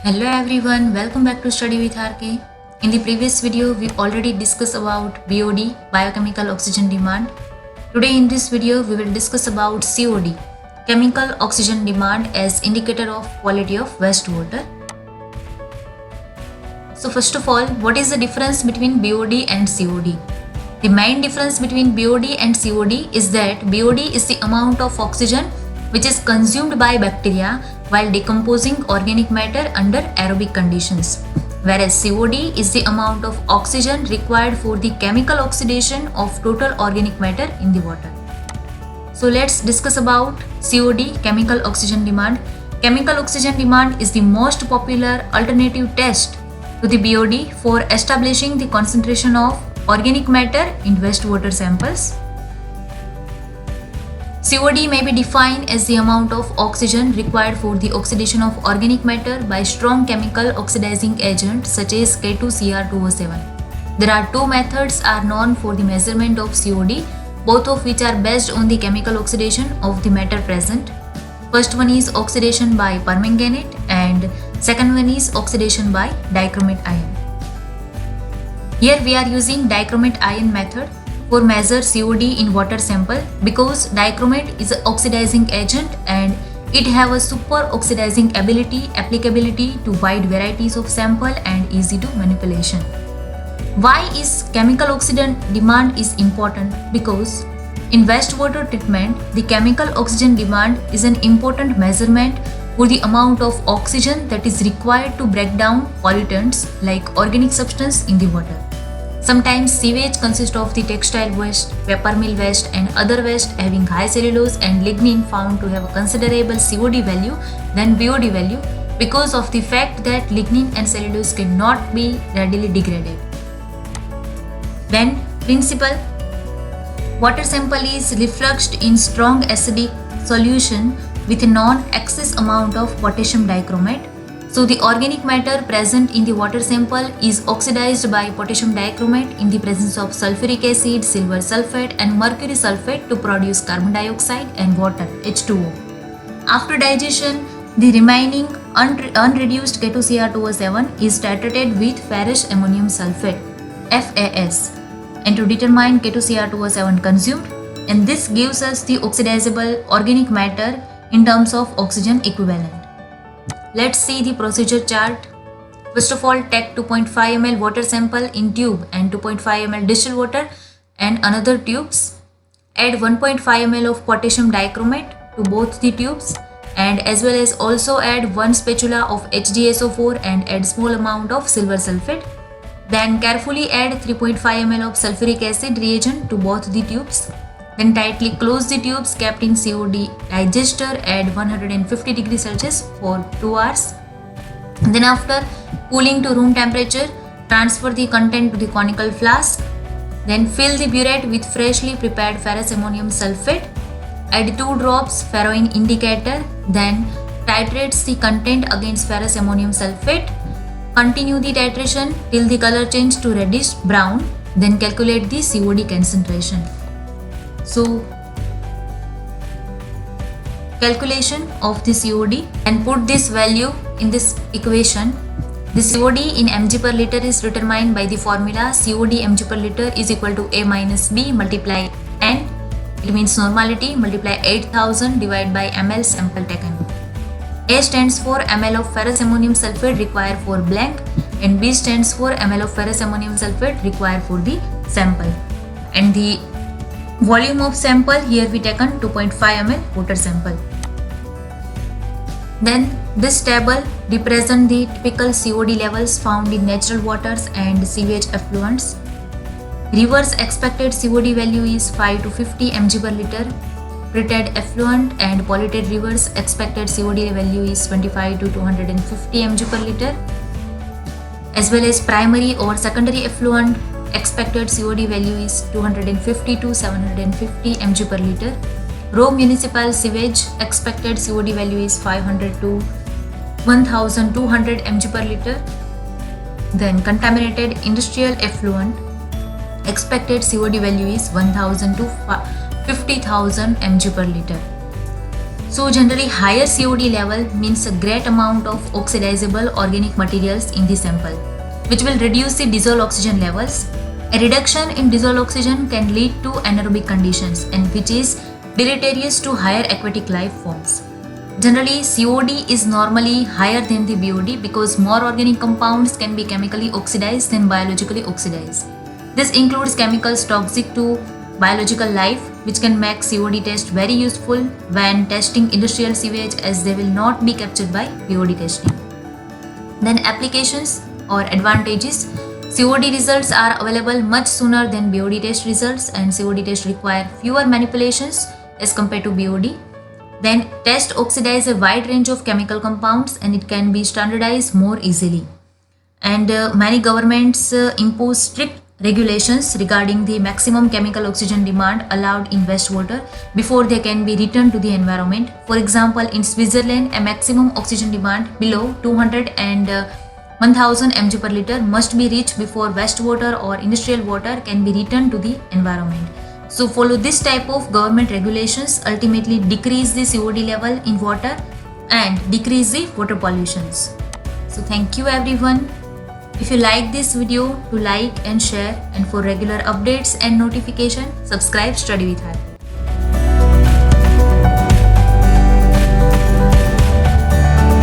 Hello everyone, welcome back to Study with RK. In the previous video, we already discussed about BOD, biochemical oxygen demand. Today in this video, we will discuss about COD, chemical oxygen demand as indicator of quality of wastewater. So first of all, what is the difference between BOD and COD? The main difference between BOD and COD is that BOD is the amount of oxygen which is consumed by bacteria while decomposing organic matter under aerobic conditions, whereas COD is the amount of oxygen required for the chemical oxidation of total organic matter in the water. So let's discuss about COD, chemical oxygen demand. Chemical oxygen demand is the most popular alternative test to the BOD for establishing the concentration of organic matter in wastewater samples. COD may be defined as the amount of oxygen required for the oxidation of organic matter by strong chemical oxidizing agent such as K2Cr2O7. There are two methods are known for the measurement of COD, both of which are based on the chemical oxidation of the matter present. First one is oxidation by permanganate and second one is oxidation by dichromate ion. Here we are using dichromate ion method for measure COD in water sample because dichromate is an oxidizing agent and it have a super oxidizing applicability to wide varieties of sample and easy to manipulation. Why is chemical oxygen demand is important? Because in wastewater treatment, the chemical oxygen demand is an important measurement for the amount of oxygen that is required to break down pollutants like organic substance in the water. Sometimes sewage consists of the textile waste, paper mill waste and other waste having high cellulose and lignin found to have a considerable COD value than BOD value because of the fact that lignin and cellulose cannot be readily degraded. Then principle, water sample is refluxed in strong acidic solution with a non-excess amount of potassium dichromate. So the organic matter present in the water sample is oxidized by potassium dichromate in the presence of sulfuric acid, silver sulfate and mercury sulfate to produce carbon dioxide and water H2O. After digestion, the remaining unreduced K2Cr2O7 is titrated with ferrous ammonium sulfate FAS and to determine K2Cr2O7 consumed, and this gives us the oxidizable organic matter in terms of oxygen equivalent. Let's see the procedure chart. First of all, take 2.5 ml water sample in tube and 2.5 ml distilled water and another tubes. Add 1.5 ml of potassium dichromate to both the tubes and as well as also add 1 spatula of HDSO4 and add small amount of silver sulfate. Then carefully add 3.5 ml of sulfuric acid reagent to both the tubes. Then tightly close the tubes kept in COD digester at 150 degrees Celsius for 2 hours. Then after cooling to room temperature, transfer the content to the conical flask. Then fill the burette with freshly prepared ferrous ammonium sulfate. Add 2 drops ferroin indicator. Then titrates the content against ferrous ammonium sulfate. Continue the titration till the color change to reddish brown. Then calculate the COD concentration. So, calculation of the COD and put this value in this equation. The COD in mg per liter is determined by the formula COD mg per liter is equal to A minus B multiply N. It means normality multiply 8000 divided by ml sample taken. A stands for ml of ferrous ammonium sulfate required for blank and B stands for ml of ferrous ammonium sulfate required for the sample. And the volume of sample here we taken 2.5 ml water sample. Then this table represent the typical COD levels found in natural waters and sewage effluents. Rivers expected COD value is 5 to 50 mg per liter. Treated effluent and polluted rivers expected COD value is 25 to 250 mg per liter. As well as primary or secondary effluent expected COD value is 250 to 750 mg per liter. Raw municipal sewage expected COD value is 500 to 1200 mg per liter. Then contaminated industrial effluent expected COD value is 1000 to 50,000 mg per liter. So generally higher COD level means a great amount of oxidizable organic materials in the sample, which will reduce the dissolved oxygen levels. A reduction in dissolved oxygen can lead to anaerobic conditions and which is deleterious to higher aquatic life forms. Generally, COD is normally higher than the BOD because more organic compounds can be chemically oxidized than biologically oxidized. This includes chemicals toxic to biological life, which can make COD test very useful when testing industrial sewage as they will not be captured by BOD testing. Then applications or advantages. COD results are available much sooner than BOD test results, and COD tests require fewer manipulations as compared to BOD. Then test oxidize a wide range of chemical compounds and it can be standardized more easily. And many governments impose strict regulations regarding the maximum chemical oxygen demand allowed in wastewater before they can be returned to the environment. For example, in Switzerland, a maximum oxygen demand below 200 and 1000 mg per liter must be reached before wastewater or industrial water can be returned to the environment. So follow this type of government regulations ultimately decrease the COD level in water and decrease the water pollutions. So thank you everyone. If you like this video, to like and share, and for regular updates and notification, subscribe Study with Heart.